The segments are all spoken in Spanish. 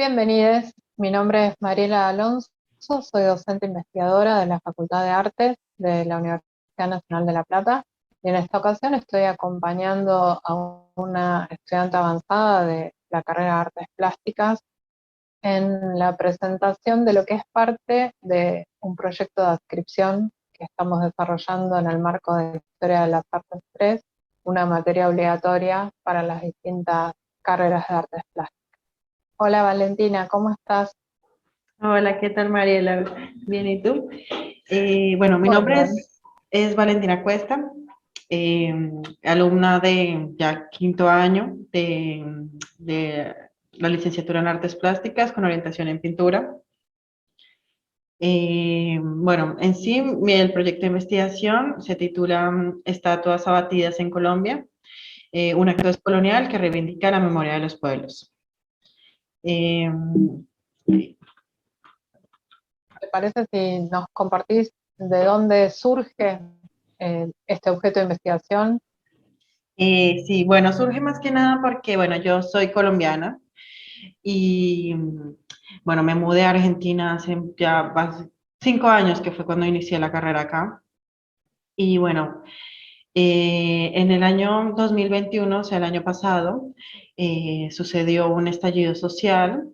Bienvenidos, mi nombre es Mariela Alonso, soy docente investigadora de la Facultad de Artes de la Universidad Nacional de La Plata y en esta ocasión estoy acompañando a una estudiante avanzada de la carrera de Artes Plásticas en la presentación de lo que es parte de un proyecto de adscripción que estamos desarrollando en el marco de Historia de las Artes 3, una materia obligatoria para las distintas carreras de Artes Plásticas. Hola Valentina, ¿cómo estás? Hola, ¿qué tal, Mariela? Bien, ¿y tú? Bueno, mi Muy nombre bien. es Valentina Cuesta, alumna de ya quinto año de la licenciatura en Artes Plásticas con orientación en pintura. Bueno, en sí, el proyecto de investigación se titula Estatuas abatidas en Colombia, un acto descolonial que reivindica la memoria de los pueblos. Eh, ¿Te parece si nos compartís de dónde surge este objeto de investigación? Sí, bueno, surge más que nada porque, bueno, yo soy colombiana y, bueno, me mudé a Argentina hace ya 5 años, que fue cuando inicié la carrera acá. Y bueno, en el año 2021, o sea, el año pasado, sucedió un estallido social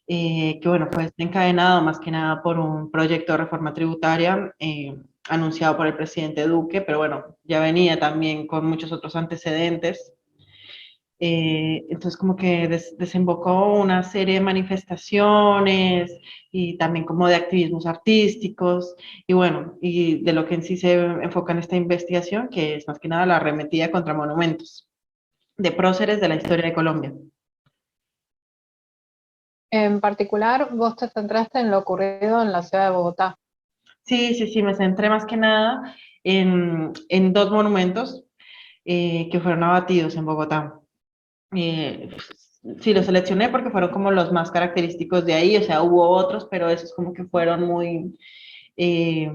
que, bueno, fue encadenado más que nada por un proyecto de reforma tributaria anunciado por el presidente Duque, pero bueno, ya venía también con muchos otros antecedentes. Entonces como que desembocó una serie de manifestaciones y también como de activismos artísticos y bueno, y de lo que en sí se enfoca en esta investigación, que es más que nada la arremetida contra monumentos de próceres de la historia de Colombia. En particular, vos te centraste en lo ocurrido en la ciudad de Bogotá. Sí, sí, sí, me centré más que nada en dos monumentos que fueron abatidos en Bogotá. Eh, sí, los seleccioné porque fueron como los más característicos de ahí, o sea, hubo otros, pero esos como que fueron muy, eh,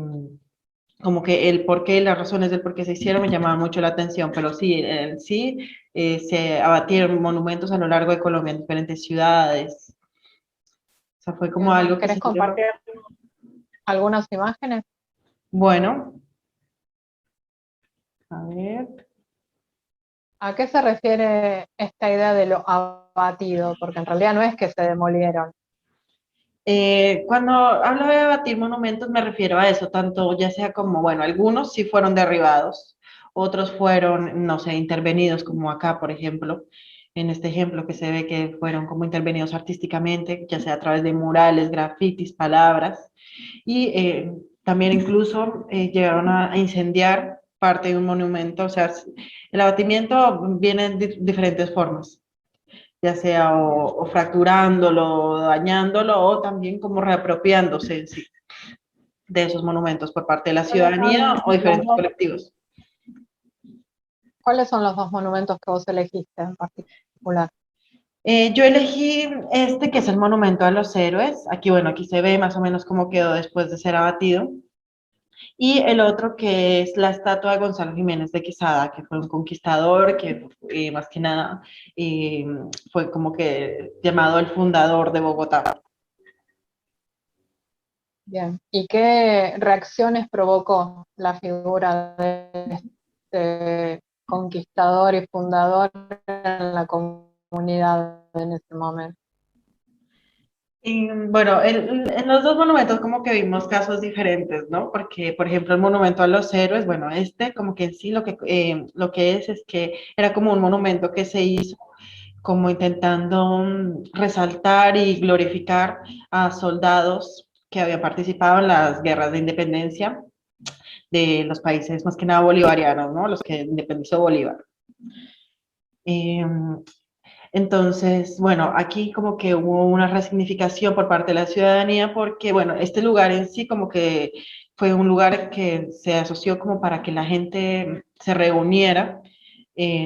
como que el por qué, las razones del por qué se hicieron me llamaban mucho la atención, pero sí, en sí se abatieron monumentos a lo largo de Colombia, en diferentes ciudades. O sea, fue como algo que ¿Querés se dio. compartir algunas imágenes? Bueno, a ver. ¿A qué se refiere esta idea de lo abatido? Porque en realidad no es que se demolieron. Cuando hablo de abatir monumentos me refiero a eso, tanto ya sea como, bueno, algunos sí fueron derribados, otros fueron, no sé, intervenidos, como acá, por ejemplo, en este ejemplo que se ve que fueron como intervenidos artísticamente, ya sea a través de murales, grafitis, palabras, y también incluso llegaron a incendiar parte de un monumento, o sea, el abatimiento viene en diferentes formas, ya sea o fracturándolo, dañándolo, o también como reapropiándose en sí de esos monumentos por parte de la ¿Cuáles ciudadanía son o los diferentes dos, colectivos. cuáles son los dos monumentos que vos elegiste en particular? Yo elegí este, que es el Monumento a los Héroes. Aquí, bueno, aquí se ve más o menos cómo quedó después de ser abatido. Y el otro que es la estatua de Gonzalo Jiménez de Quesada, que fue un conquistador que más que nada eh, fue como que llamado el fundador de Bogotá. Bien. ¿Y qué reacciones provocó la figura de este conquistador y fundador en la comunidad en ese momento? Y bueno, en los dos monumentos como que vimos casos diferentes, ¿no? Porque, por ejemplo, el monumento a los héroes, bueno, este como que en sí lo que es que era como un monumento que se hizo como intentando resaltar y glorificar a soldados que habían participado en las guerras de independencia de los países más que nada bolivarianos, ¿no? Los que independizó Bolívar. Eh, entonces, bueno, aquí como que hubo una resignificación por parte de la ciudadanía porque, bueno, este lugar en sí como que fue un lugar que se asoció como para que la gente se reuniera,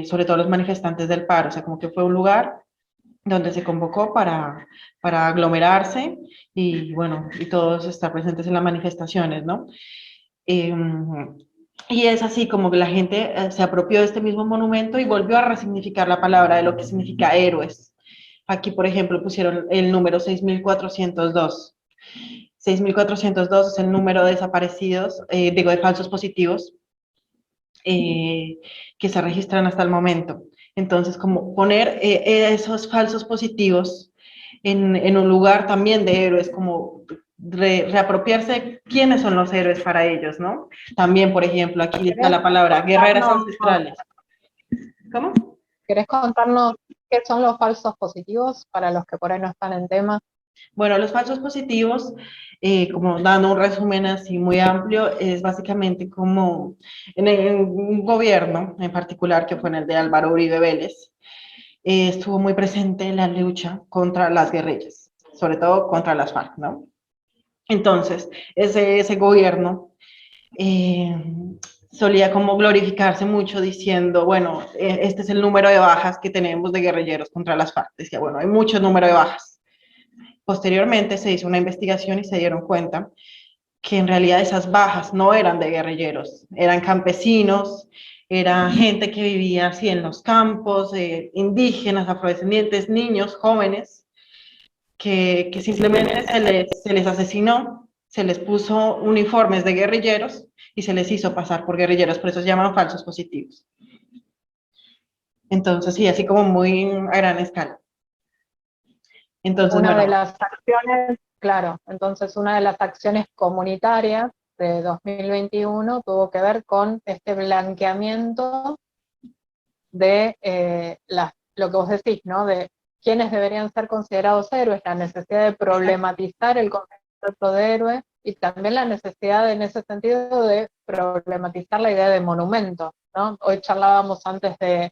sobre todo los manifestantes del paro, o sea, como que fue un lugar donde se convocó para aglomerarse y, bueno, y todos estar presentes en las manifestaciones, ¿no? Eh, y es así como que la gente se apropió de este mismo monumento y volvió a resignificar la palabra de lo que significa héroes. Aquí, por ejemplo, pusieron el número 6.402. 6.402 es el número de desaparecidos, digo, de falsos positivos que se registran hasta el momento. Entonces, como poner esos falsos positivos en un lugar también de héroes, como reapropiarse quiénes son los héroes para ellos, ¿no? También, por ejemplo, aquí está ¿Querés la palabra guerreras contarnos, ancestrales. ¿Cómo? querés contarnos qué son los falsos positivos para los que por ahí no están en tema? Bueno, los falsos positivos, como dando un resumen así muy amplio, es básicamente como en un gobierno en particular, que fue en el de Álvaro Uribe Vélez, estuvo muy presente en la lucha contra las guerrillas, sobre todo contra las FARC, ¿no? Entonces, ese gobierno eh, solía como glorificarse mucho diciendo, bueno, este es el número de bajas que tenemos de guerrilleros contra las FARC. Decía, bueno, hay mucho número de bajas. Posteriormente se hizo una investigación y se dieron cuenta que en realidad esas bajas no eran de guerrilleros, eran campesinos, era gente que vivía así en los campos, indígenas, afrodescendientes, niños, jóvenes, que simplemente se les asesinó, se les puso uniformes de guerrilleros y se les hizo pasar por guerrilleros, por eso se llaman falsos positivos. Entonces, sí, así como muy a gran escala. Entonces, Una de bueno, las acciones, claro, entonces una de las acciones comunitarias de 2021 tuvo que ver con este blanqueamiento de lo que vos decís, ¿no? De quiénes deberían ser considerados héroes, la necesidad de exacto, problematizar el concepto de héroe y también la necesidad en ese sentido de problematizar la idea de monumento, ¿no? Hoy charlábamos antes de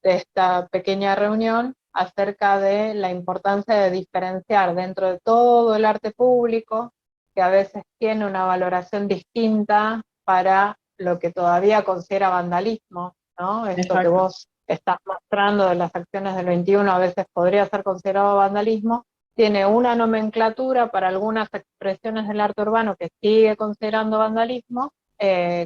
esta pequeña reunión acerca de la importancia de diferenciar dentro de todo el arte público, que a veces tiene una valoración distinta para lo que todavía considera vandalismo, ¿no? Esto que exacto. vos estás mostrando de las acciones del 21 a veces podría ser considerado vandalismo, tiene una nomenclatura para algunas expresiones del arte urbano que sigue considerando vandalismo,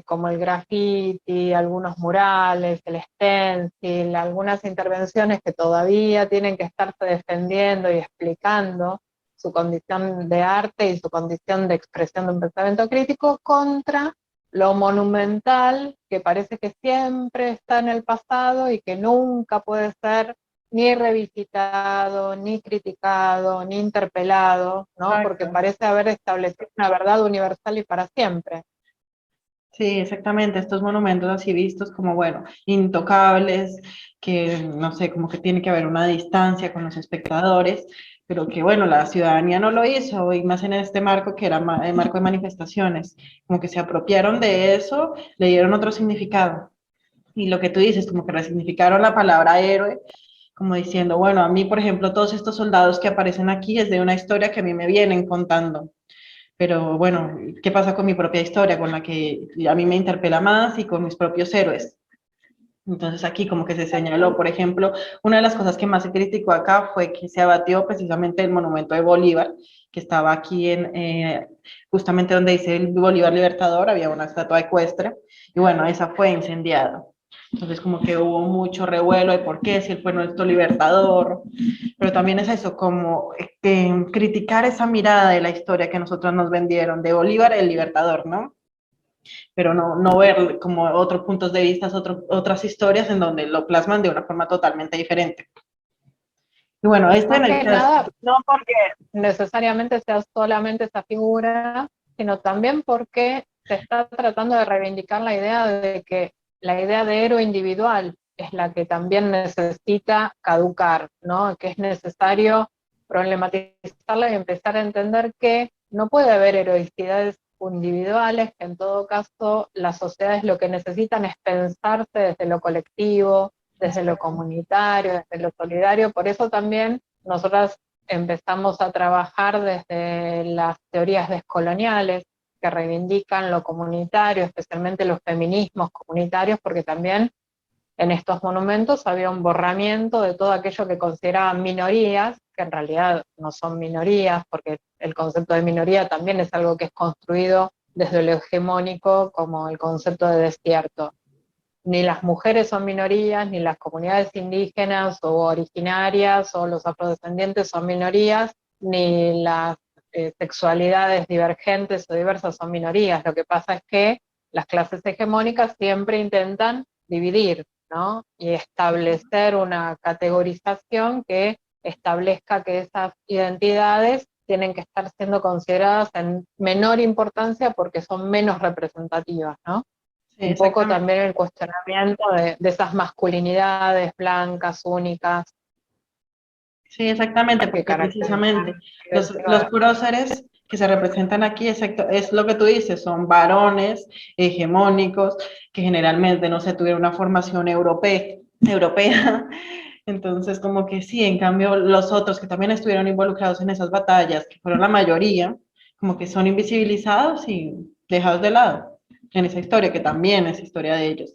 como el graffiti, algunos murales, el stencil, algunas intervenciones que todavía tienen que estarse defendiendo y explicando su condición de arte y su condición de expresión de un pensamiento crítico contra lo monumental, que parece que siempre está en el pasado y que nunca puede ser ni revisitado, ni criticado, ni interpelado, ¿no? Porque Exacto. parece haber establecido una verdad universal y para siempre. Sí, exactamente, estos monumentos así vistos como, bueno, intocables, que no sé, como que tiene que haber una distancia con los espectadores, pero que bueno, la ciudadanía no lo hizo, y más en este marco que era el marco de manifestaciones, como que se apropiaron de eso, le dieron otro significado. Y lo que tú dices, como que resignificaron la palabra héroe, como diciendo, bueno, a mí, por ejemplo, todos estos soldados que aparecen aquí es de una historia que a mí me vienen contando. Pero bueno, ¿qué pasa con mi propia historia, con la que a mí me interpela más y con mis propios héroes? Entonces aquí como que se señaló, por ejemplo, una de las cosas que más se criticó acá fue que se abatió precisamente el monumento de Bolívar, que estaba aquí justamente donde dice el Bolívar Libertador, había una estatua ecuestre, y bueno, esa fue incendiada. Entonces como que hubo mucho revuelo de por qué, si él fue nuestro libertador, pero también es eso, como criticar esa mirada de la historia que nosotros nos vendieron, de Bolívar el libertador, ¿no? Pero no ver como otros puntos de vista, otras historias en donde lo plasman de una forma totalmente diferente. Y bueno, Más que nada, no porque necesariamente sea solamente esa figura, sino también porque se está tratando de reivindicar la idea de que la idea de héroe individual es la que también necesita caducar, ¿no? Que es necesario problematizarla y empezar a entender que no puede haber heroicidades individuales, que en todo caso las sociedades lo que necesitan es pensarse desde lo colectivo, desde lo comunitario, desde lo solidario. Por eso también nosotras empezamos a trabajar desde las teorías descoloniales que reivindican lo comunitario, especialmente los feminismos comunitarios, porque también en estos monumentos había un borramiento de todo aquello que consideraban minorías, que en realidad no son minorías, porque el concepto de minoría también es algo que es construido desde lo hegemónico como el concepto de desierto. Ni las mujeres son minorías, ni las comunidades indígenas o originarias o los afrodescendientes son minorías, ni las sexualidades divergentes o diversas son minorías. Lo que pasa es que las clases hegemónicas siempre intentan dividir, ¿no? Y establecer una categorización que establezca que esas identidades tienen que estar siendo consideradas en menor importancia porque son menos representativas, ¿no? Sí, Un poco exactamente. también el cuestionamiento de esas masculinidades blancas, únicas, Sí, exactamente, que porque caracterizan precisamente el los siglo próceres que se representan aquí, exacto, es lo que tú dices, son varones hegemónicos que generalmente no se tuvieron una formación europea. Entonces, como que sí, en cambio, los otros que también estuvieron involucrados en esas batallas, que fueron la mayoría, como que son invisibilizados y dejados de lado en esa historia, que también es historia de ellos.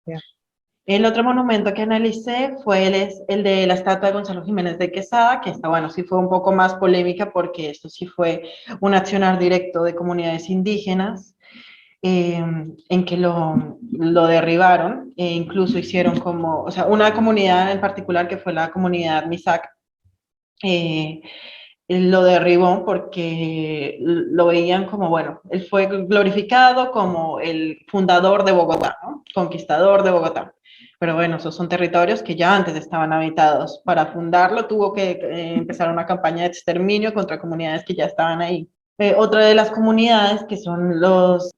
de El otro monumento que analicé fue el de la estatua de Gonzalo Jiménez de Quesada, que esta, bueno, sí fue un poco más polémica porque esto sí fue un accionar directo de comunidades indígenas, en que lo derribaron e incluso hicieron como, o sea, una comunidad en particular que fue la comunidad Misak, eh, lo derribó porque lo veían como, bueno, él fue glorificado como el fundador de Bogotá, ¿no? Conquistador de Bogotá. Pero bueno, esos son territorios que ya antes estaban habitados. Para fundarlo tuvo que empezar una campaña de exterminio contra comunidades que ya estaban ahí. Otra de las comunidades que son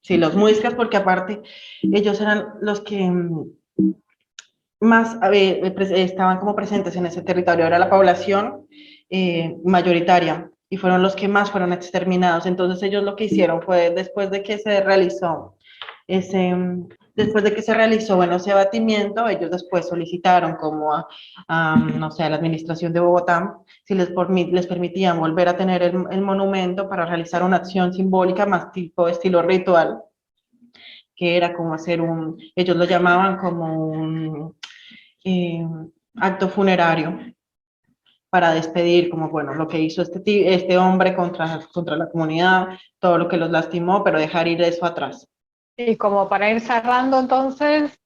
sí, los muiscas, porque aparte ellos eran los que más estaban como presentes en ese territorio, era la población mayoritaria y fueron los que más fueron exterminados. Entonces ellos lo que hicieron fue, ese, después de que se realizó, bueno, ese abatimiento, ellos después solicitaron como no sé, a la administración de Bogotá, si les permitían volver a tener el monumento para realizar una acción simbólica más tipo estilo ritual, que era como hacer ellos lo llamaban como un eh, acto funerario para despedir, como bueno, lo que hizo este hombre contra la comunidad, todo lo que los lastimó, pero dejar ir eso atrás. Y como para ir cerrando entonces,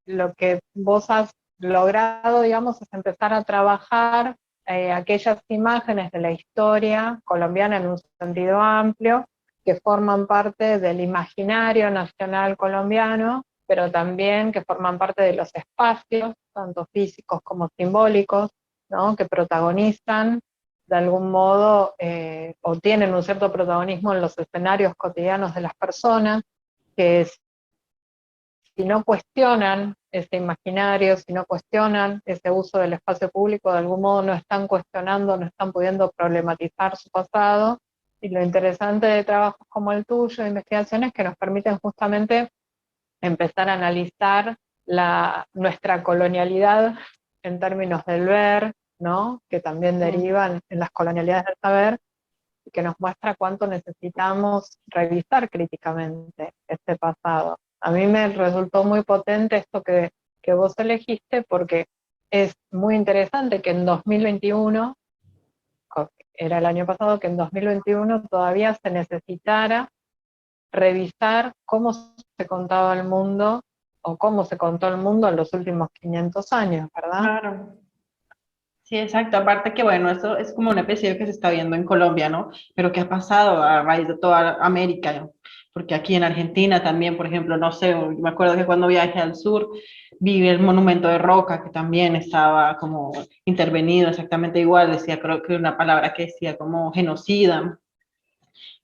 lo que vos has logrado, digamos, es empezar a trabajar aquellas imágenes de la historia colombiana en un sentido amplio, que forman parte del imaginario nacional colombiano, pero también que forman parte de los espacios, tanto físicos como simbólicos, ¿no? Que protagonizan de algún modo o tienen un cierto protagonismo en los escenarios cotidianos de las personas, que si no cuestionan ese imaginario, si no cuestionan ese uso del espacio público, de algún modo no están cuestionando, no están pudiendo problematizar su pasado. Y lo interesante de trabajos como el tuyo, de investigaciones, que nos permiten justamente empezar a analizar nuestra colonialidad en términos del ver, ¿no? Que también derivan en las colonialidades del saber, y que nos muestra cuánto necesitamos revisar críticamente este pasado. A mí me resultó muy potente esto que vos elegiste, porque es muy interesante que en 2021, era el año pasado, que en 2021 todavía se necesitara revisar cómo se contaba el mundo o cómo se contó el mundo en los últimos 500 años, ¿verdad? Claro. Sí, exacto. Aparte que, bueno, esto es como un episodio que se está viendo en Colombia, ¿no? Pero ¿qué ha pasado a raíz de toda América, ¿no? porque aquí en Argentina también, por ejemplo, no sé, yo me acuerdo que cuando viajé al sur, vi el monumento de Roca, que también estaba como intervenido exactamente igual, decía, creo que una palabra que decía como genocida.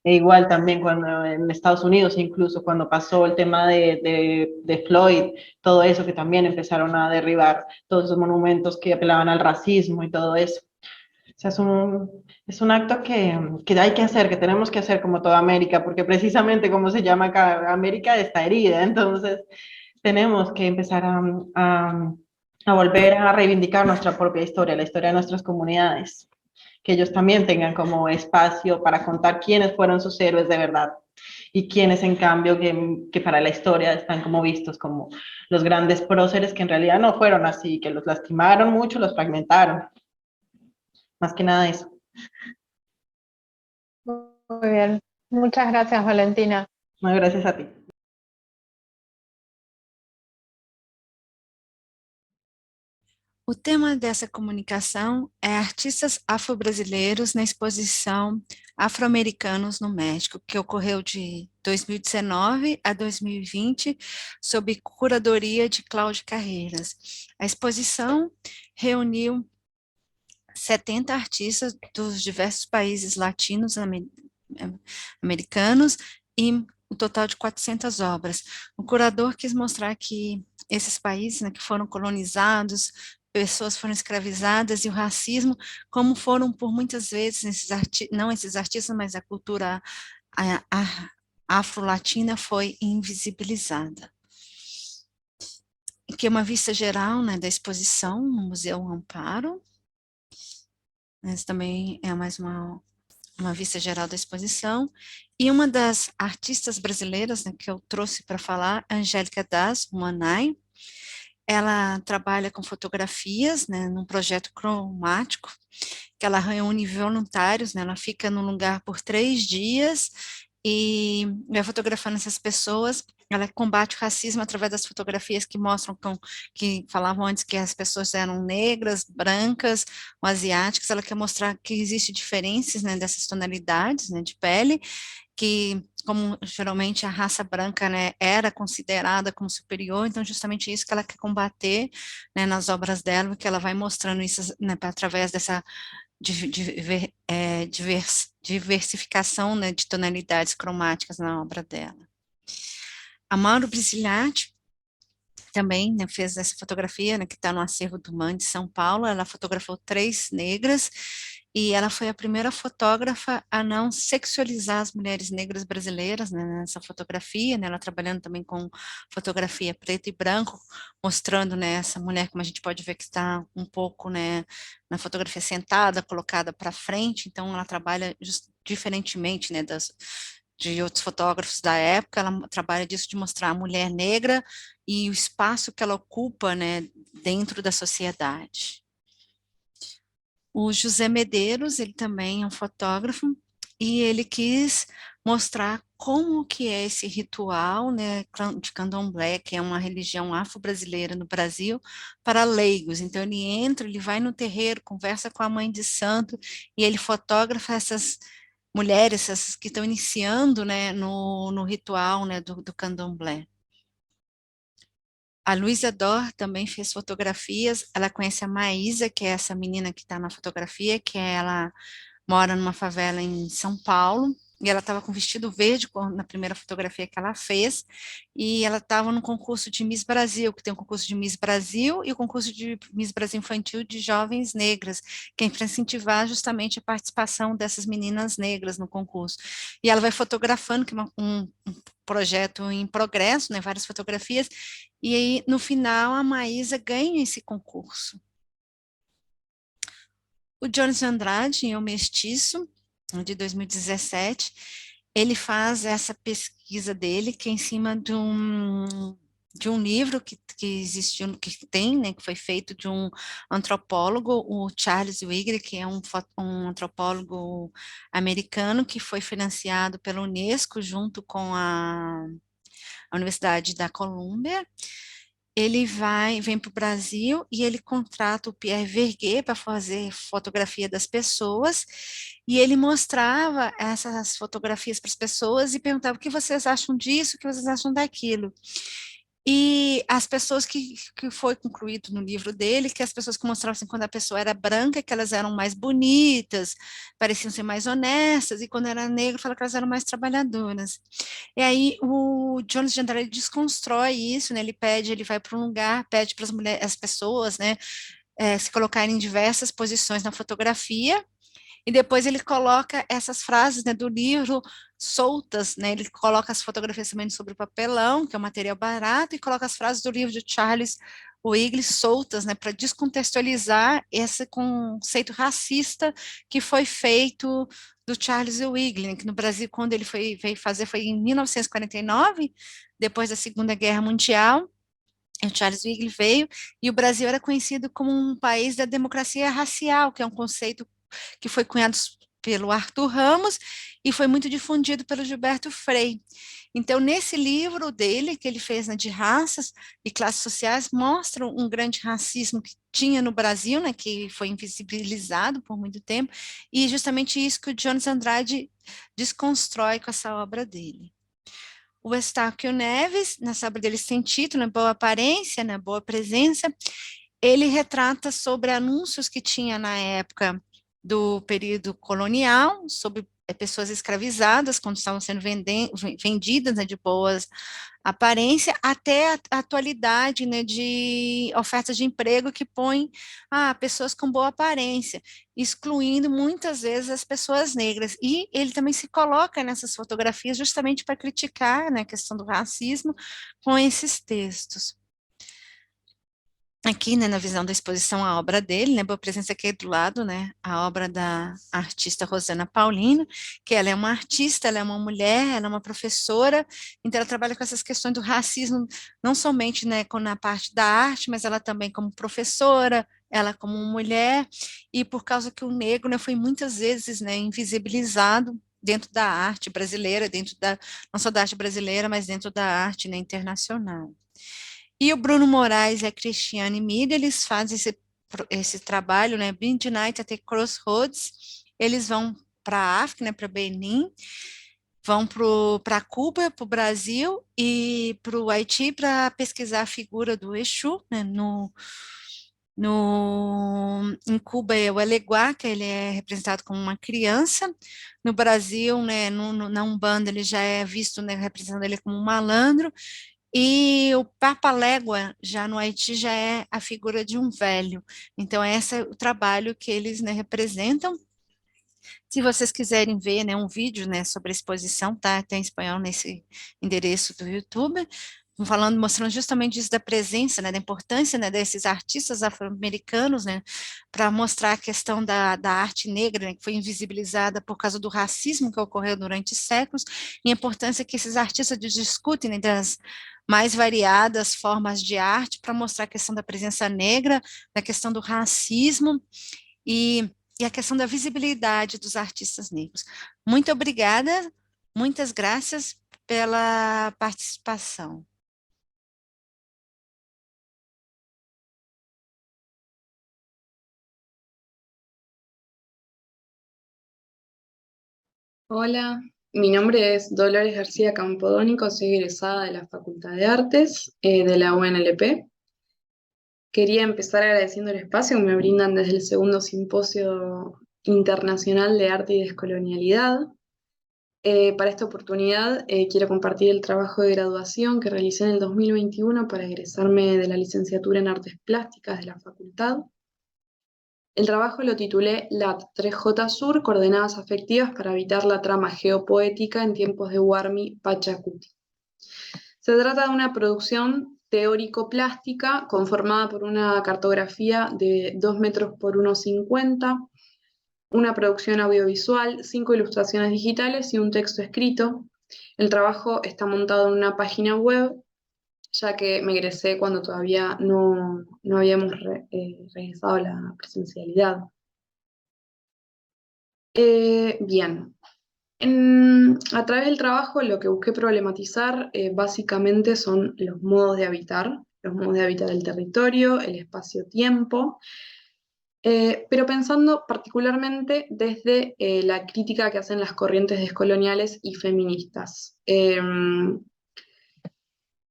E igual también cuando en Estados Unidos, incluso cuando pasó el tema de Floyd, todo eso, que también empezaron a derribar todos esos monumentos que apelaban al racismo y todo eso. O sea, es un acto que hay que hacer, que tenemos que hacer como toda América, porque precisamente como se llama acá, América está herida, entonces tenemos que empezar a volver a reivindicar nuestra propia historia, la historia de nuestras comunidades, que ellos también tengan como espacio para contar quiénes fueron sus héroes de verdad y quiénes en cambio que para la historia están como vistos como los grandes próceres que en realidad no fueron así, que los lastimaron mucho, los fragmentaron, más que nada eso. Muy bien. Muchas gracias, Valentina. No, gracias a ti. O tema dessa comunicação é artistas afro-brasileiros na exposição Afro-Americanos no México, que ocorreu de 2019 a 2020, sob curadoria de Cláudio Carreiras. A exposição reuniu 70 artistas dos diversos países latinos americanos e um total de 400 obras. O curador quis mostrar que esses países, né, que foram colonizados, pessoas foram escravizadas e o racismo, como foram por muitas vezes, não esses artistas, mas a cultura afro-latina foi invisibilizada. Aqui é uma vista geral, né, da exposição no Museu Amparo. Essa também é mais uma vista geral da exposição, e uma das artistas brasileiras, né, que eu trouxe para falar, Angélica Das Manai, ela trabalha com fotografias, né, num projeto cromático, que ela reúne voluntários, né, ela fica num lugar por 3 dias, e vai fotografando essas pessoas. Ela combate o racismo através das fotografias que mostram, que falavam antes que as pessoas eram negras, brancas ou asiáticas. Ela quer mostrar que existe diferenças, né, dessas tonalidades, né, de pele, que como geralmente a raça branca, né, era considerada como superior, então justamente isso que ela quer combater, né, nas obras dela, que ela vai mostrando isso, né, através dessa diversificação, né, de tonalidades cromáticas na obra dela. A Mauro Brisigliati também, né, fez essa fotografia, né, que está no acervo do MAN de São Paulo. Ela fotografou 3 negras e ela foi a primeira fotógrafa a não sexualizar as mulheres negras brasileiras, né, nessa fotografia, né, ela trabalhando também com fotografia preto e branco, mostrando, né, essa mulher, como a gente pode ver que está um pouco, né, na fotografia sentada, colocada para frente, então ela trabalha diferentemente, né, de outros fotógrafos da época. Ela trabalha disso, de mostrar a mulher negra e o espaço que ela ocupa, né, dentro da sociedade. O José Medeiros, ele também é um fotógrafo, e ele quis mostrar como que é esse ritual, né, de candomblé, que é uma religião afro-brasileira no Brasil, para leigos. Então ele entra, ele vai no terreiro, conversa com a mãe de santo, e ele fotografa essas mulheres, essas que estão iniciando, né, no ritual, né, do candomblé. A Luísa Dor também fez fotografias. Ela conhece a Maísa, que é essa menina que está na fotografia, que ela mora numa favela em São Paulo, e ela estava com vestido verde na primeira fotografia que ela fez, e ela estava no concurso de Miss Brasil, que tem o concurso de Miss Brasil e o concurso de Miss Brasil Infantil de jovens negras, que é para incentivar justamente a participação dessas meninas negras no concurso. E ela vai fotografando, que é um projeto em progresso, né, várias fotografias, e aí, no final, a Maísa ganha esse concurso. O Jones Andrade, em O Mestiço, de 2017, ele faz essa pesquisa dele, que é em cima de um livro que existiu, que tem, né, que foi feito de um antropólogo, o Charles Wigre, que é um antropólogo americano, que foi financiado pela Unesco, junto com a Universidade da Colômbia, ele vem para o Brasil e ele contrata o Pierre Verguet para fazer fotografia das pessoas, e ele mostrava essas fotografias para as pessoas e perguntava o que vocês acham disso, o que vocês acham daquilo. E as pessoas que foi concluído no livro dele, que as pessoas que mostravam assim, quando a pessoa era branca, que elas eram mais bonitas, pareciam ser mais honestas, e quando era negra, fala que elas eram mais trabalhadoras. E aí o Jones de Andrade desconstrói isso, né? Ele vai para um lugar, pede para as mulheres, as pessoas, né, se colocarem em diversas posições na fotografia, e depois ele coloca essas frases, né, do livro soltas, né, ele coloca as fotografias também sobre o papelão, que é um material barato, e coloca as frases do livro de Charles Wiggle soltas, né, para descontextualizar esse conceito racista que foi feito do Charles Wiggle, né, que no Brasil, quando ele veio fazer, foi em 1949, depois da Segunda Guerra Mundial. O Charles Wiggle veio, e o Brasil era conhecido como um país da democracia racial, que é um conceito que foi cunhado pelo Arthur Ramos e foi muito difundido pelo Gilberto Frei. Então, nesse livro dele, que ele fez, né, de raças e classes sociais, mostra um grande racismo que tinha no Brasil, né, que foi invisibilizado por muito tempo, e justamente isso que o Jones Andrade desconstrói com essa obra dele. O Eustáquio Neves, nessa obra dele sem título, né, Boa Aparência, né, Boa Presença, ele retrata sobre anúncios que tinha na época do período colonial, sobre pessoas escravizadas, quando estavam sendo vendidas, né, de boas aparência, até a atualidade, né, de ofertas de emprego que põem pessoas com boa aparência, excluindo muitas vezes as pessoas negras. E ele também se coloca nessas fotografias justamente para criticar, né, a questão do racismo com esses textos. Aqui, né, na visão da exposição, a obra dele, né, Boa Presença aqui do lado, né, a obra da artista Rosana Paulino, que ela é uma artista, ela é uma mulher, ela é uma professora, então ela trabalha com essas questões do racismo, não somente, né, na parte da arte, mas ela também como professora, ela como mulher, e por causa que o negro, né, foi muitas vezes, né, invisibilizado dentro da arte brasileira, não só da arte brasileira, mas dentro da arte, né, internacional. E o Bruno Moraes e a Cristiane Mida, eles fazem esse trabalho, né, Midnight at the Crossroads, eles vão para a África, né, para Benin, vão para Cuba, para o Brasil e para o Haiti para pesquisar a figura do Exu, né, em Cuba é o Eleguá, que ele é representado como uma criança. No Brasil, né, na Umbanda, ele já é visto, né, representando ele como um malandro. E o Papalégua, já no Haiti, já é a figura de um velho. Então, esse é o trabalho que eles, né, representam. Se vocês quiserem ver, né, um vídeo, né, sobre a exposição, tá? Tem em espanhol nesse endereço do YouTube, falando, mostrando justamente isso da presença, né, da importância, né, desses artistas afro-americanos, né, para mostrar a questão da arte negra, né, que foi invisibilizada por causa do racismo que ocorreu durante séculos, e a importância que esses artistas discutem, né, das mais variadas formas de arte para mostrar a questão da presença negra, da questão do racismo e a questão da visibilidade dos artistas negros. Muito obrigada, muitas graças pela participação. Hola, mi nombre es Dolores García Campodónico, soy egresada de la Facultad de Artes de la UNLP. Quería empezar agradeciendo el espacio que me brindan desde el segundo Simposio Internacional de Arte y Descolonialidad. Para esta oportunidad quiero compartir el trabajo de graduación que realicé en el 2021 para egresarme de la licenciatura en Artes Plásticas de la facultad. El trabajo lo titulé LAT 3J Sur, coordenadas afectivas para evitar la trama geopoética en tiempos de Warmi Pachacuti. Se trata de una producción teórico-plástica conformada por una cartografía de 2 metros por 1,50, una producción audiovisual, 5 ilustraciones digitales y un texto escrito. El trabajo está montado en una página web, ya que me egresé cuando todavía no habíamos regresado a la presencialidad. Bien. A través del trabajo lo que busqué problematizar básicamente son los modos de habitar, los modos de habitar el territorio, el espacio-tiempo, pero pensando particularmente desde la crítica que hacen las corrientes descoloniales y feministas.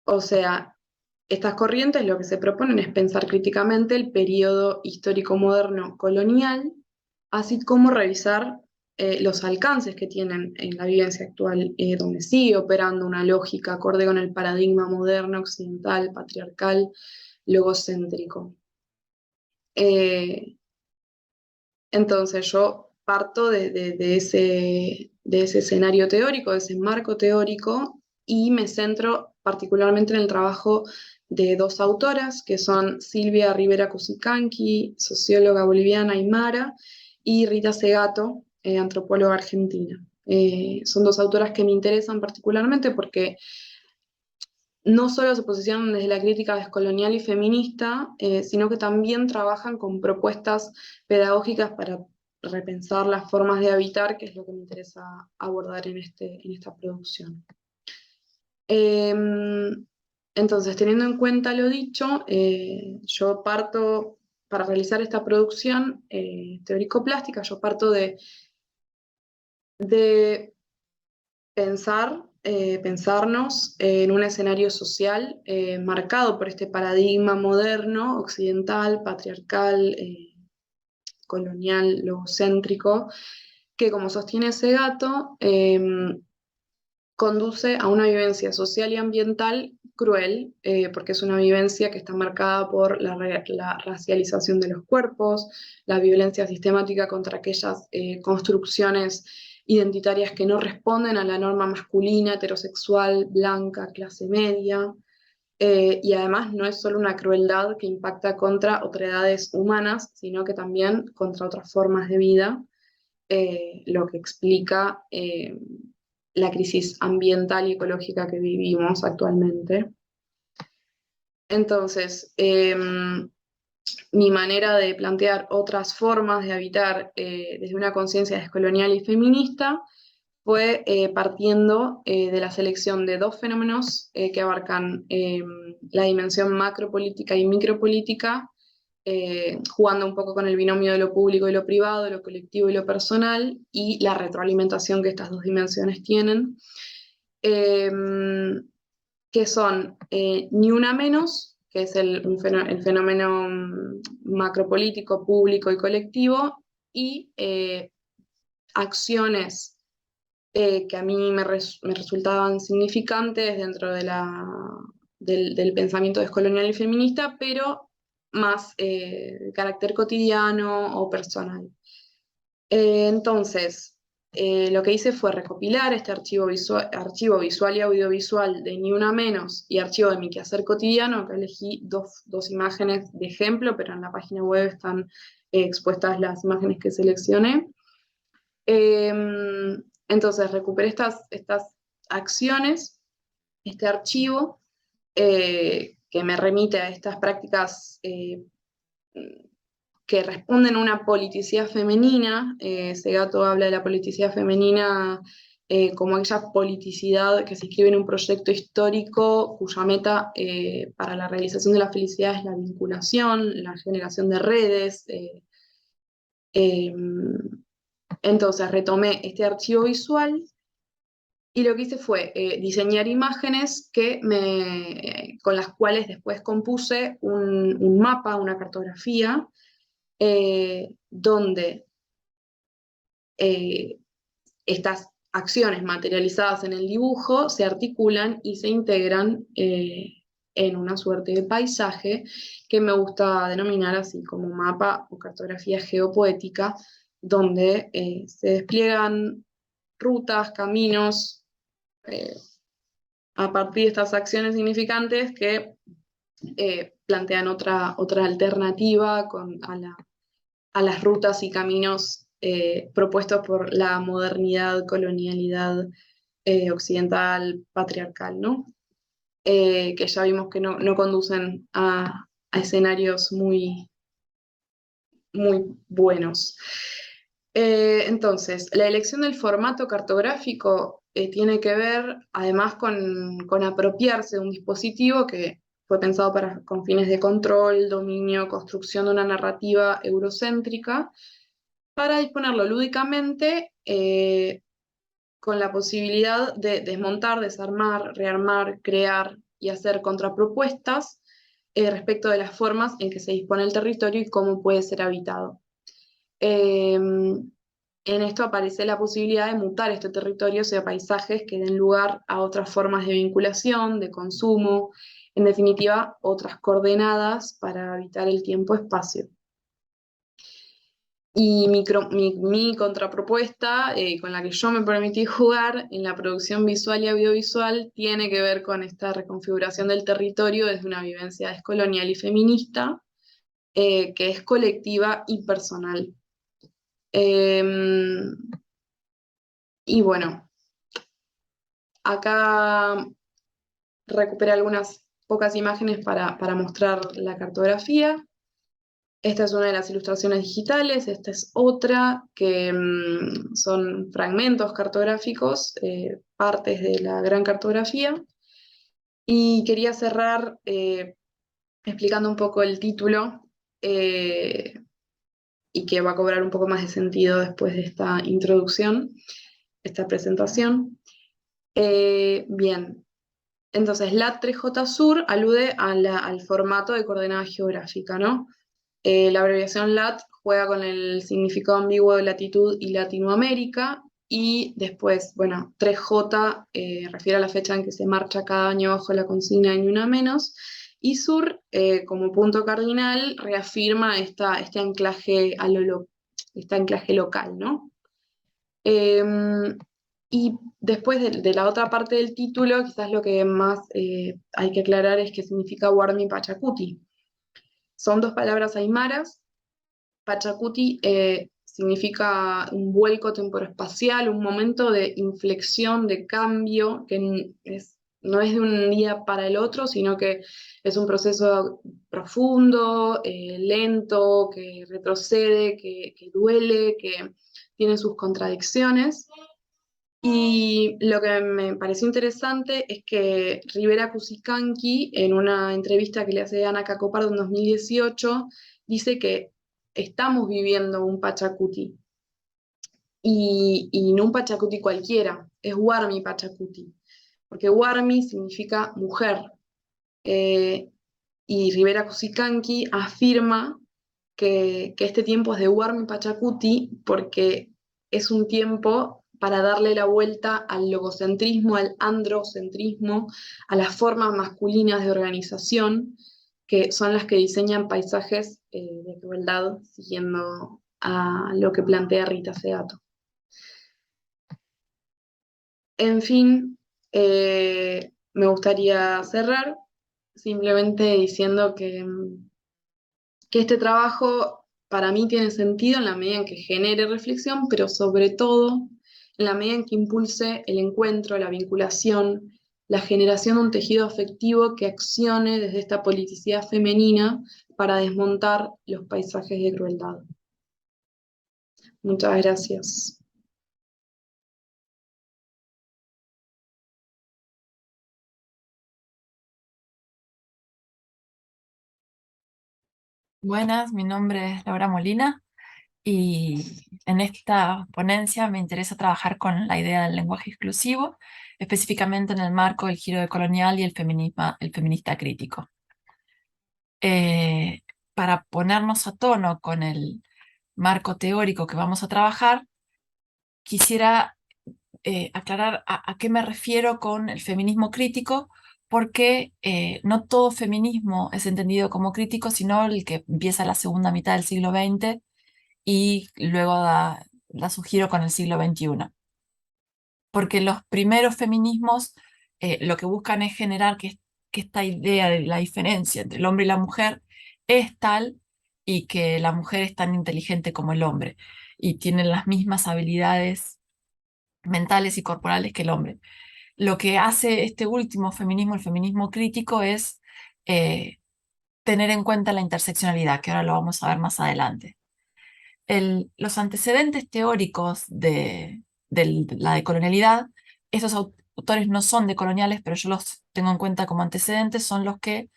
O sea, estas corrientes lo que se proponen es pensar críticamente el periodo histórico moderno colonial, así como revisar los alcances que tienen en la vivencia actual, donde sigue operando una lógica acorde con el paradigma moderno, occidental, patriarcal, logocéntrico. Entonces yo parto de ese escenario teórico, de ese marco teórico, y me centro particularmente en el trabajo de dos autoras, que son Silvia Rivera Cusicanqui, socióloga boliviana aymara, y Rita Segato, antropóloga argentina. Son dos autoras que me interesan particularmente porque no solo se posicionan desde la crítica descolonial y feminista, sino que también trabajan con propuestas pedagógicas para repensar las formas de habitar, que es lo que me interesa abordar en esta producción. Entonces, teniendo en cuenta lo dicho, yo parto, para realizar esta producción teórico-plástica, yo parto de pensarnos en un escenario social marcado por este paradigma moderno, occidental, patriarcal, colonial, logocéntrico, que, como sostiene Segato, conduce a una vivencia social y ambiental cruel, porque es una vivencia que está marcada por la racialización de los cuerpos, la violencia sistemática contra aquellas construcciones identitarias que no responden a la norma masculina, heterosexual, blanca, clase media, y además no es solo una crueldad que impacta contra otredades humanas, sino que también contra otras formas de vida, lo que explica la crisis ambiental y ecológica que vivimos actualmente. Entonces, mi manera de plantear otras formas de habitar desde una conciencia descolonial y feminista fue partiendo de la selección de dos fenómenos que abarcan la dimensión macropolítica y micropolítica, jugando un poco con el binomio de lo público y lo privado, lo colectivo y lo personal, y la retroalimentación que estas dos dimensiones tienen, que son Ni Una Menos, que es el fenómeno macropolítico, público y colectivo, y acciones que a mí me resultaban significantes dentro del pensamiento descolonial y feminista, pero más de carácter cotidiano o personal. Entonces, lo que hice fue recopilar este archivo visual y audiovisual de Ni Una Menos y archivo de mi quehacer cotidiano, que elegí dos imágenes de ejemplo, pero en la página web están expuestas las imágenes que seleccioné. Entonces recuperé estas acciones, este archivo, que me remite a estas prácticas que responden a una politicidad femenina. Segato habla de la politicidad femenina como aquella politicidad que se inscribe en un proyecto histórico cuya meta para la realización de la felicidad es la vinculación, la generación de redes. Entonces retomé este archivo visual y lo que hice fue diseñar imágenes con las cuales después compuse un mapa, una cartografía, donde estas acciones materializadas en el dibujo se articulan y se integran en una suerte de paisaje que me gusta denominar así como mapa o cartografía geopoética, donde se despliegan rutas, caminos, a partir de estas acciones significantes que plantean otra alternativa a las rutas y caminos propuestos por la modernidad, colonialidad occidental, patriarcal, ¿no? Que ya vimos que no conducen a escenarios muy, muy buenos. Entonces, la elección del formato cartográfico tiene que ver además con apropiarse de un dispositivo que fue pensado con fines de control, dominio, construcción de una narrativa eurocéntrica, para disponerlo lúdicamente con la posibilidad de desmontar, desarmar, rearmar, crear y hacer contrapropuestas respecto de las formas en que se dispone el territorio y cómo puede ser habitado. En esto aparece la posibilidad de mutar este territorio hacia paisajes que den lugar a otras formas de vinculación, de consumo, en definitiva, otras coordenadas para habitar el tiempo-espacio. Y mi contrapropuesta, con la que yo me permití jugar en la producción visual y audiovisual, tiene que ver con esta reconfiguración del territorio desde una vivencia descolonial y feminista, que es colectiva y personal. Y bueno, acá recuperé algunas pocas imágenes para mostrar la cartografía. Esta es una de las ilustraciones digitales, esta es otra que son fragmentos cartográficos, partes de la gran cartografía. Y quería cerrar explicando un poco el título y que va a cobrar un poco más de sentido después de esta introducción, esta presentación. Bien, entonces LAT 3J Sur alude al formato de coordenada geográfica, ¿no? La abreviación LAT juega con el significado ambiguo de latitud y Latinoamérica, y después, bueno, 3J refiere a la fecha en que se marcha cada año bajo la consigna Ni Una Menos, y Sur, como punto cardinal, reafirma este anclaje este anclaje local, ¿no? Y después de la otra parte del título, quizás lo que más hay que aclarar es qué significa Warmi Pachacuti. Son dos palabras aymaras. Pachacuti significa un vuelco temporoespacial, un momento de inflexión, de cambio, que no es de un día para el otro, sino que es un proceso profundo, lento, que retrocede, que duele, que tiene sus contradicciones. Y lo que me pareció interesante es que Rivera Cusicanqui, en una entrevista que le hace Ana Cacopardo en 2018, dice que estamos viviendo un Pachacuti. Y no un Pachacuti cualquiera, es Warmi Pachacuti. Porque Warmi significa mujer. Y Rivera Cusicanqui afirma que este tiempo es de Warmi Pachacuti porque es un tiempo para darle la vuelta al logocentrismo, al androcentrismo, a las formas masculinas de organización, que son las que diseñan paisajes de crueldad, siguiendo a lo que plantea Rita Segato. En fin, me gustaría cerrar simplemente diciendo que este trabajo para mí tiene sentido en la medida en que genere reflexión, pero sobre todo en la medida en que impulse el encuentro, la vinculación, la generación de un tejido afectivo que accione desde esta politicidad femenina para desmontar los paisajes de crueldad. Muchas gracias. Buenas, mi nombre es Laura Molina y en esta ponencia me interesa trabajar con la idea del lenguaje exclusivo, específicamente en el marco del giro decolonial y el feminista crítico. Para ponernos a tono con el marco teórico que vamos a trabajar, quisiera aclarar a qué me refiero con el feminismo crítico, porque no todo feminismo es entendido como crítico, sino el que empieza la segunda mitad del siglo XX y luego da su giro con el siglo XXI. Porque los primeros feminismos lo que buscan es generar que esta idea de la diferencia entre el hombre y la mujer es tal y que la mujer es tan inteligente como el hombre y tiene las mismas habilidades mentales y corporales que el hombre. Lo que hace este último feminismo, el feminismo crítico, es tener en cuenta la interseccionalidad, que ahora lo vamos a ver más adelante. Los antecedentes teóricos de la decolonialidad, esos autores no son decoloniales, pero yo los tengo en cuenta como antecedentes, son los que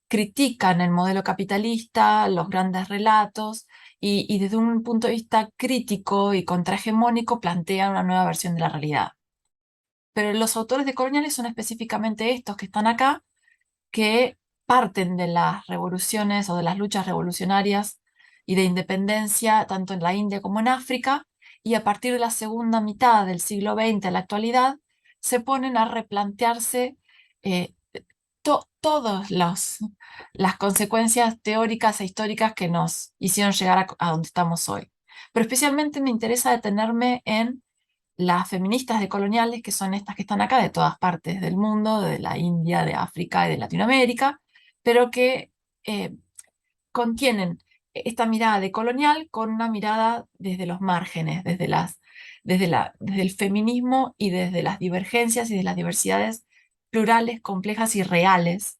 critican el modelo capitalista, los grandes relatos, y desde un punto de vista crítico y contrahegemónico plantean una nueva versión de la realidad. Pero los autores decoloniales son específicamente estos que están acá, que parten de las revoluciones o de las luchas revolucionarias y de independencia, tanto en la India como en África, y a partir de la segunda mitad del siglo XX a la actualidad, se ponen a replantearse eh, todas las consecuencias teóricas e históricas que nos hicieron llegar a donde estamos hoy. Pero especialmente me interesa detenerme en las feministas decoloniales, que son estas que están acá de todas partes del mundo, de la India, de África y de Latinoamérica, pero que eh, contienen esta mirada decolonial con una mirada desde los márgenes, desde el feminismo y desde las divergencias y de las diversidades plurales, complejas y reales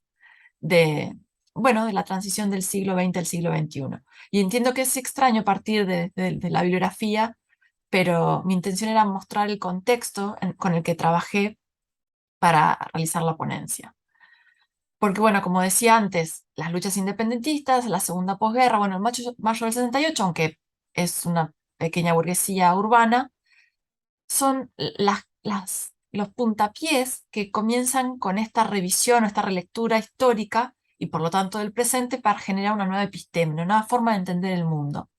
de, bueno, de la transición del siglo XX al siglo XXI. Y entiendo que es extraño partir de la bibliografía, pero mi intención era mostrar el contexto con el que trabajé para realizar la ponencia. Porque, bueno, como decía antes, las luchas independentistas, la segunda posguerra, bueno, el mayo del 68, aunque es una pequeña burguesía urbana, son los puntapiés que comienzan con esta revisión o esta relectura histórica y por lo tanto del presente para generar una nueva epistemia, una nueva forma de entender el mundo.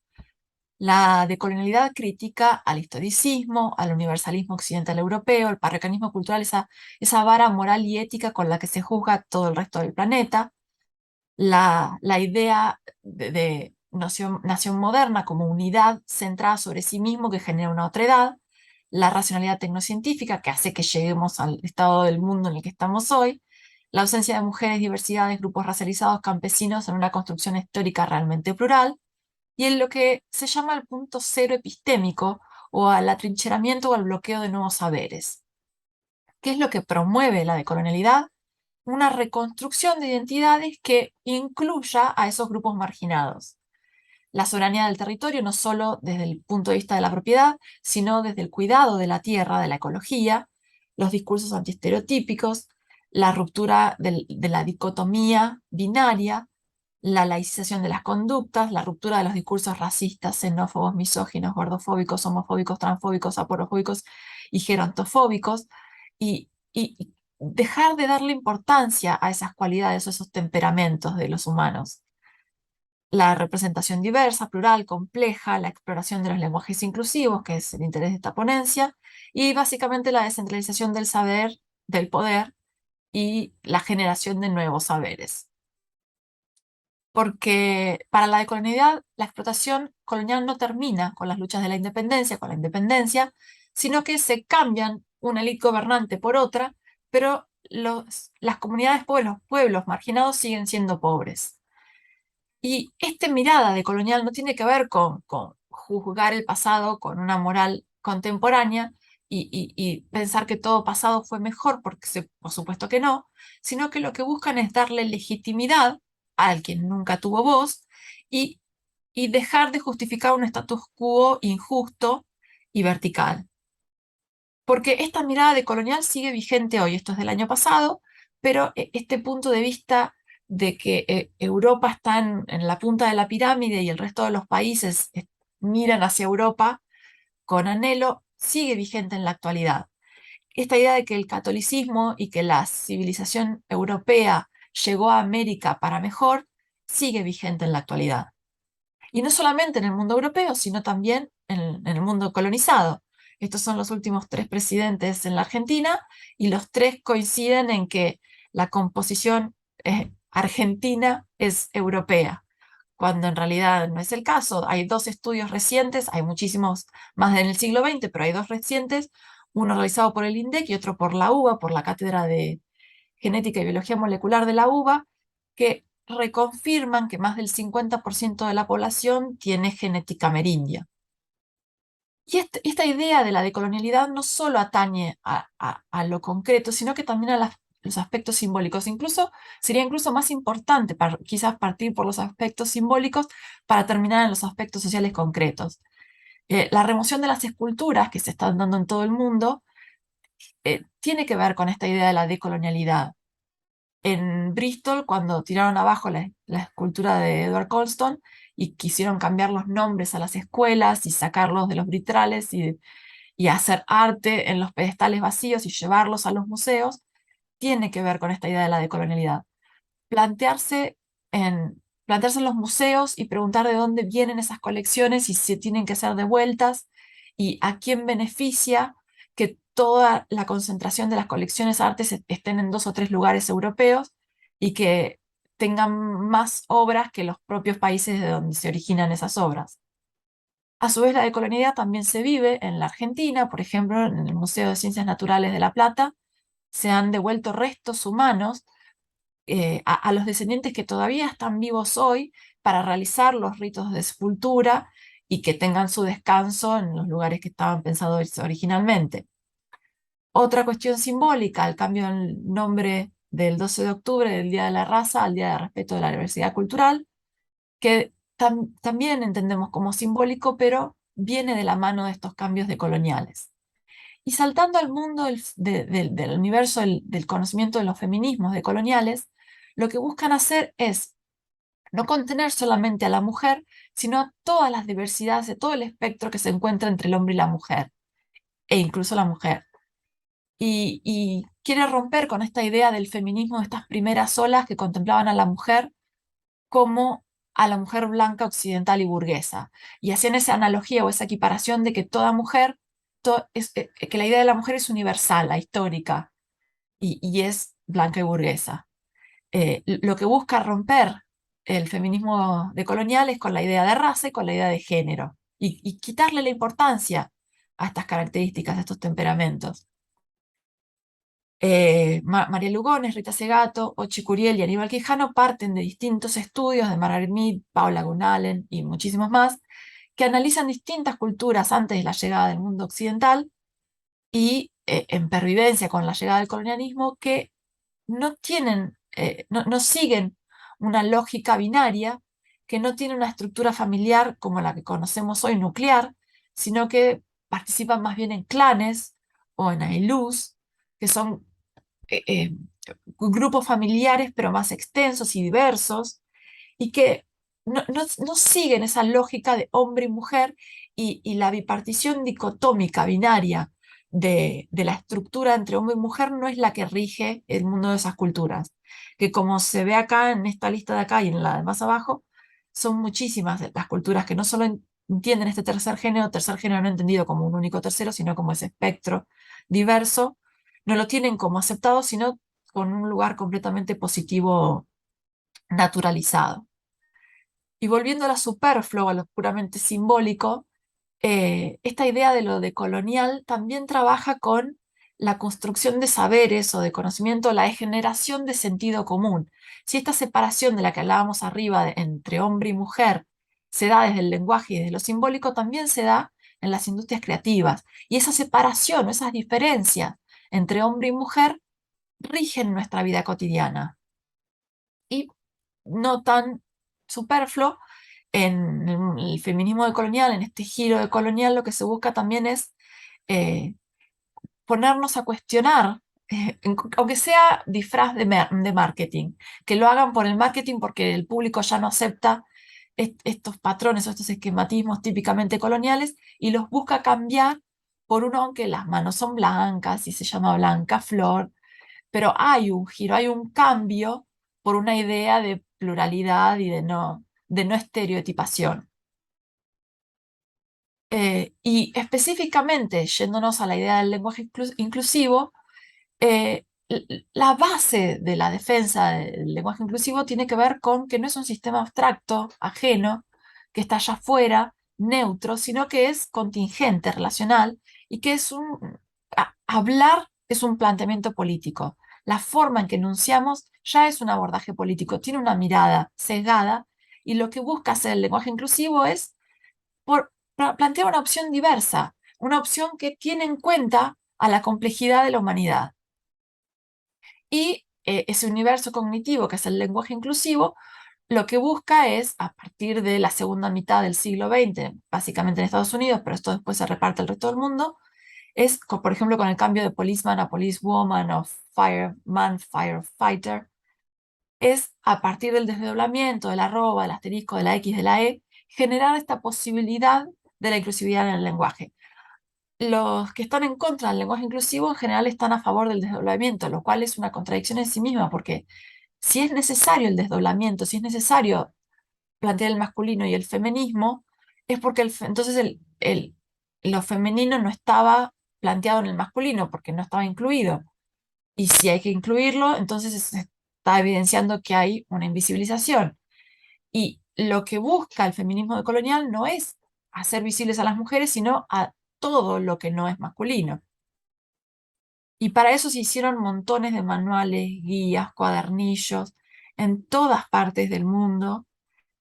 La decolonialidad critica al historicismo, al universalismo occidental europeo, el parroquianismo cultural, esa vara moral y ética con la que se juzga todo el resto del planeta, la idea de nación moderna como unidad centrada sobre sí mismo que genera una otredad, la racionalidad tecnocientífica que hace que lleguemos al estado del mundo en el que estamos hoy, la ausencia de mujeres, diversidades, grupos racializados, campesinos en una construcción histórica realmente plural, y en lo que se llama el punto cero epistémico o al atrincheramiento o al bloqueo de nuevos saberes. ¿Qué es lo que promueve la decolonialidad? Una reconstrucción de identidades que incluya a esos grupos marginados. La soberanía del territorio no solo desde el punto de vista de la propiedad, sino desde el cuidado de la tierra, de la ecología, los discursos antiestereotípicos, la ruptura de la dicotomía binaria, la laicización de las conductas, la ruptura de los discursos racistas, xenófobos, misóginos, gordofóbicos, homofóbicos, transfóbicos, aporofóbicos y gerontofóbicos, y dejar de darle importancia a esas cualidades o esos temperamentos de los humanos. La representación diversa, plural, compleja, la exploración de los lenguajes inclusivos, que es el interés de esta ponencia, y básicamente la descentralización del saber, del poder y la generación de nuevos saberes. Porque para la decolonialidad, la explotación colonial no termina con las luchas de la independencia, con la independencia, sino que se cambian una élite gobernante por otra, pero las comunidades pobres, los pueblos marginados siguen siendo pobres. Y esta mirada decolonial no tiene que ver con juzgar el pasado con una moral contemporánea y pensar que todo pasado fue mejor, porque por supuesto que no, sino que lo que buscan es darle legitimidad a quien nunca tuvo voz y, y dejar de justificar un status quo injusto y vertical. Porque esta mirada decolonial sigue vigente hoy, esto es del año pasado, pero este punto de vista de que Europa está en la punta de la pirámide y el resto de los países miran hacia Europa con anhelo, sigue vigente en la actualidad. Esta idea de que el catolicismo y que la civilización europea llegó a América para mejor, sigue vigente en la actualidad. Y no solamente en el mundo europeo, sino también en el mundo colonizado. Estos son los últimos 3 presidentes en la Argentina y los 3 coinciden en que la composición argentina es europea, cuando en realidad no es el caso. Hay 2 estudios recientes, hay muchísimos más en el siglo XX, pero hay 2 recientes, uno realizado por el INDEC y otro por la UBA, por la Cátedra de Genética y Biología Molecular de la UBA, que reconfirman que más del 50% de la población tiene genética amerindia. Y esta idea de la decolonialidad no solo atañe a lo concreto, sino que también a los aspectos simbólicos. Sería incluso más importante quizás partir por los aspectos simbólicos para terminar en los aspectos sociales concretos. La remoción de las esculturas que se están dando en todo el mundo tiene que ver con esta idea de la decolonialidad. en Bristol, cuando tiraron abajo la escultura de Edward Colston y quisieron cambiar los nombres a las escuelas y sacarlos de los vitrales y hacer arte en los pedestales vacíos y llevarlos a los museos, tiene que ver con esta idea de la decolonialidad. Plantearse en los museos y preguntar de dónde vienen esas colecciones y si tienen que ser devueltas y a quién beneficia que toda la concentración de las colecciones de artes estén en 2 o 3 lugares europeos y que tengan más obras que los propios países de donde se originan esas obras. A su vez, la decolonialidad también se vive en la Argentina, por ejemplo, en el Museo de Ciencias Naturales de La Plata, se han devuelto restos humanos a los descendientes que todavía están vivos hoy para realizar los ritos de sepultura y que tengan su descanso en los lugares que estaban pensados originalmente. Otra cuestión simbólica, el cambio del nombre del 12 de octubre, del Día de la Raza, al Día de Respeto de la Diversidad Cultural, que también entendemos como simbólico, pero viene de la mano de estos cambios decoloniales. Y saltando al mundo del universo del conocimiento de los feminismos decoloniales, lo que buscan hacer es no contener solamente a la mujer, sino a todas las diversidades de todo el espectro que se encuentra entre el hombre y la mujer, e incluso la mujer. Y quiere romper con esta idea del feminismo de estas primeras olas que contemplaban a la mujer como a la mujer blanca, occidental y burguesa. Y hacían esa analogía o esa equiparación de que toda mujer, que la idea de la mujer es universal, histórica, y es blanca y burguesa. Lo que busca romper el feminismo decolonial es con la idea de raza y con la idea de género, y quitarle la importancia a estas características, a estos temperamentos. María Lugones, Rita Segato, Ochi Curiel y Aníbal Quijano parten de distintos estudios de Margaret Mead, Paula Gunalen y muchísimos más, que analizan distintas culturas antes de la llegada del mundo occidental y en pervivencia con la llegada del colonialismo, que no siguen una lógica binaria, que no tienen una estructura familiar como la que conocemos hoy, nuclear, sino que participan más bien en clanes o en ailús, que son eh, eh, grupos familiares pero más extensos y diversos, y que no siguen esa lógica de hombre y mujer y la bipartición dicotómica, binaria de la estructura entre hombre y mujer no es la que rige el mundo de esas culturas, que como se ve acá en esta lista de acá y en la de más abajo, son muchísimas las culturas que no solo entienden este tercer género no entendido como un único tercero, sino como ese espectro diverso, no lo tienen como aceptado, sino con un lugar completamente positivo, naturalizado. Y volviendo a lo superfluo, a lo puramente simbólico, esta idea de lo decolonial también trabaja con la construcción de saberes o de conocimiento, la generación de sentido común. Si esta separación de la que hablábamos arriba entre hombre y mujer se da desde el lenguaje y desde lo simbólico, también se da en las industrias creativas. Y esa separación, esas diferencias entre hombre y mujer rigen nuestra vida cotidiana. Y no tan superfluo, en el feminismo decolonial, en este giro decolonial, lo que se busca también es eh, ponernos a cuestionar, aunque sea disfraz de marketing, que lo hagan por el marketing porque el público ya no acepta estos patrones o estos esquematismos típicamente coloniales y los busca cambiar por uno, aunque las manos son blancas y se llama Blanca Flor, pero hay un giro, hay un cambio por una idea de pluralidad y de no estereotipación. Y específicamente, yéndonos a la idea del lenguaje inclusivo, la base de la defensa del lenguaje inclusivo tiene que ver con que no es un sistema abstracto, ajeno, que está allá afuera, neutro, sino que es contingente, relacional, y que hablar es un planteamiento político. La forma en que enunciamos ya es un abordaje político, tiene una mirada sesgada, y lo que busca hacer el lenguaje inclusivo es plantear una opción diversa, una opción que tiene en cuenta a la complejidad de la humanidad. Y ese universo cognitivo, que es el lenguaje inclusivo, lo que busca es, a partir de la segunda mitad del siglo XX, básicamente en Estados Unidos, pero esto después se reparte al resto del mundo, por ejemplo, con el cambio de policeman a policewoman o fireman, firefighter, es a partir del desdoblamiento, del arroba, del asterisco, de la X, de la E, generar esta posibilidad de la inclusividad en el lenguaje. Los que están en contra del lenguaje inclusivo en general están a favor del desdoblamiento, lo cual es una contradicción en sí misma, porque si es necesario el desdoblamiento, si es necesario plantear el masculino y el feminismo, es porque entonces lo femenino no estaba planteado en el masculino, porque no estaba incluido. Y si hay que incluirlo, entonces se está evidenciando que hay una invisibilización. Y lo que busca el feminismo decolonial no es hacer visibles a las mujeres, sino a todo lo que no es masculino. Y para eso se hicieron montones de manuales, guías, cuadernillos, en todas partes del mundo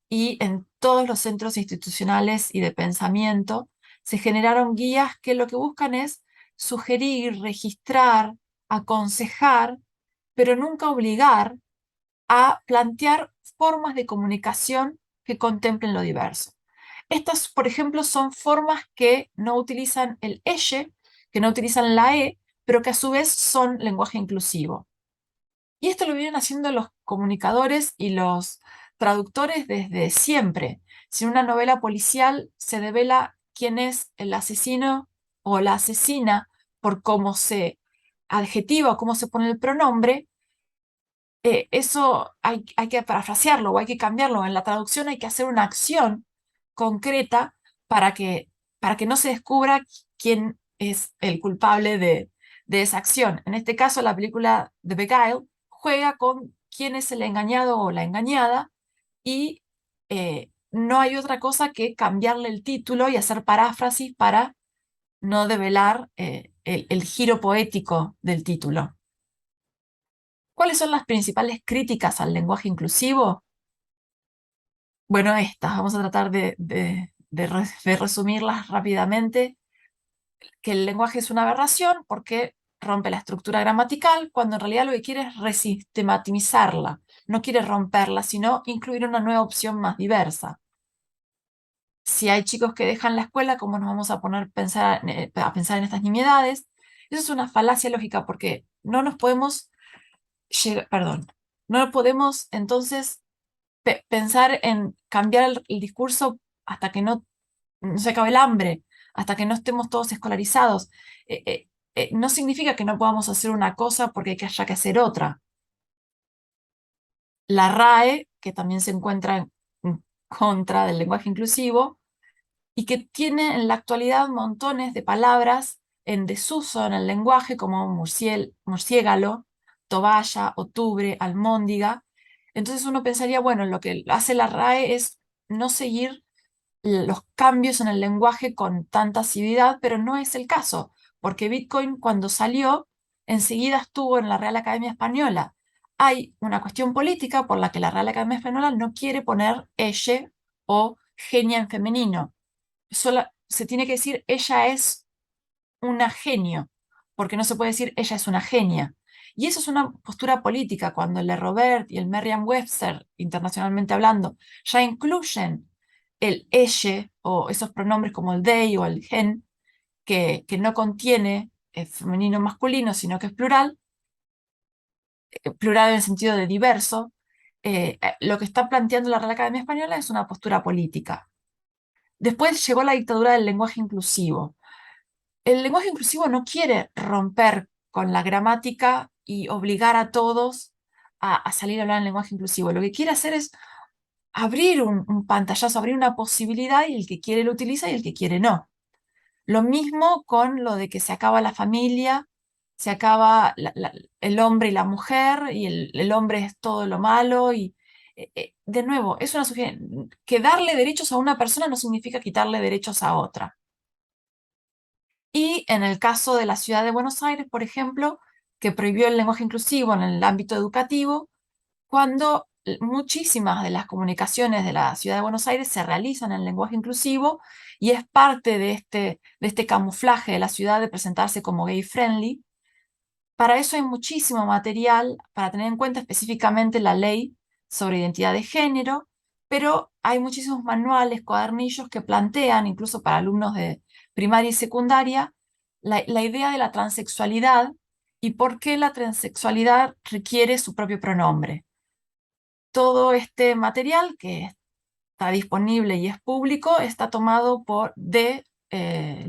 y en todos los centros institucionales y de pensamiento. Se generaron guías que lo que buscan es sugerir, registrar, aconsejar, pero nunca obligar a plantear formas de comunicación que contemplen lo diverso. Estas, por ejemplo, son formas que no utilizan el elle, que no utilizan la e, pero que a su vez son lenguaje inclusivo. Y esto lo vienen haciendo los comunicadores y los traductores desde siempre. Si en una novela policial se devela quién es el asesino o la asesina por cómo se adjetiva o cómo se pone el pronombre, eso hay que parafrasearlo o hay que cambiarlo. En la traducción hay que hacer una acción concreta para que no se descubra quién es el culpable de esa acción. En este caso, la película The Beguiled juega con quién es el engañado o la engañada y no hay otra cosa que cambiarle el título y hacer paráfrasis para no develar el giro poético del título. ¿Cuáles son las principales críticas al lenguaje inclusivo? Bueno, estas, vamos a tratar de resumirlas rápidamente, que el lenguaje es una aberración porque rompe la estructura gramatical, cuando en realidad lo que quiere es resistematizarla, no quiere romperla, sino incluir una nueva opción más diversa. Si hay chicos que dejan la escuela, ¿cómo nos vamos a poner a pensar en estas nimiedades? Eso es una falacia lógica porque no nos podemos no podemos entonces pensar en cambiar el discurso hasta que no se acabe el hambre, hasta que no estemos todos escolarizados. No significa que no podamos hacer una cosa porque haya que hacer otra. La RAE, que también se encuentra en contra del lenguaje inclusivo, y que tiene en la actualidad montones de palabras en desuso en el lenguaje, como murciégalo, toballa, octubre, almóndiga. Entonces uno pensaría, bueno, lo que hace la RAE es no seguir los cambios en el lenguaje con tanta asiduidad, pero no es el caso, porque Bitcoin cuando salió, enseguida estuvo en la Real Academia Española. Hay una cuestión política por la que la Real Academia Española no quiere poner elle o genia en femenino. Se tiene que decir ella es una genio, porque no se puede decir ella es una genia. Y eso es una postura política, cuando el Le Robert y el Merriam-Webster, internacionalmente hablando, ya incluyen el elle o esos pronombres como el they o el gen, que no contiene femenino o masculino, sino que es plural, plural en el sentido de diverso. Lo que está planteando la Real Academia Española es una postura política. Después llegó la dictadura del lenguaje inclusivo. El lenguaje inclusivo no quiere romper con la gramática y obligar a todos a salir a hablar en lenguaje inclusivo. Lo que quiere hacer es abrir un pantallazo, abrir una posibilidad y el que quiere lo utiliza y el que quiere no. Lo mismo con lo de que se acaba la familia, se acaba el hombre y la mujer y el hombre es todo lo malo y de nuevo, es una sugerencia que darle derechos a una persona no significa quitarle derechos a otra. Y en el caso de la ciudad de Buenos Aires, por ejemplo, que prohibió el lenguaje inclusivo en el ámbito educativo, cuando muchísimas de las comunicaciones de la ciudad de Buenos Aires se realizan en lenguaje inclusivo y es parte de este camuflaje de la ciudad de presentarse como gay friendly. Para eso hay muchísimo material para tener en cuenta específicamente la ley sobre identidad de género, pero hay muchísimos manuales, cuadernillos que plantean, incluso para alumnos de primaria y secundaria, la idea de la transexualidad y por qué la transexualidad requiere su propio pronombre. todo este material que está disponible y es público está tomado del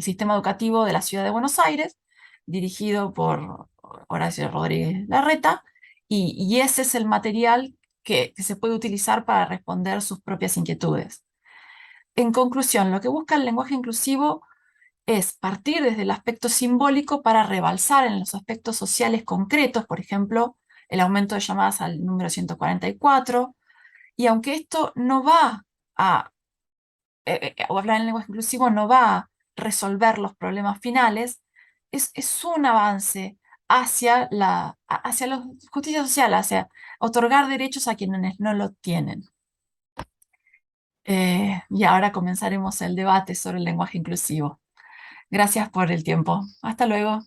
sistema educativo de la Ciudad de Buenos Aires, dirigido por Horacio Rodríguez Larreta, y ese es el material que se puede utilizar para responder sus propias inquietudes. En conclusión, lo que busca el lenguaje inclusivo es partir desde el aspecto simbólico para rebalsar en los aspectos sociales concretos, por ejemplo, el aumento de llamadas al número 144, y aunque esto no va o hablar en lenguaje inclusivo no va a resolver los problemas finales, es un avance hacia hacia la justicia social, hacia otorgar derechos a quienes no lo tienen. Y ahora comenzaremos el debate sobre el lenguaje inclusivo. Gracias por el tiempo. Hasta luego.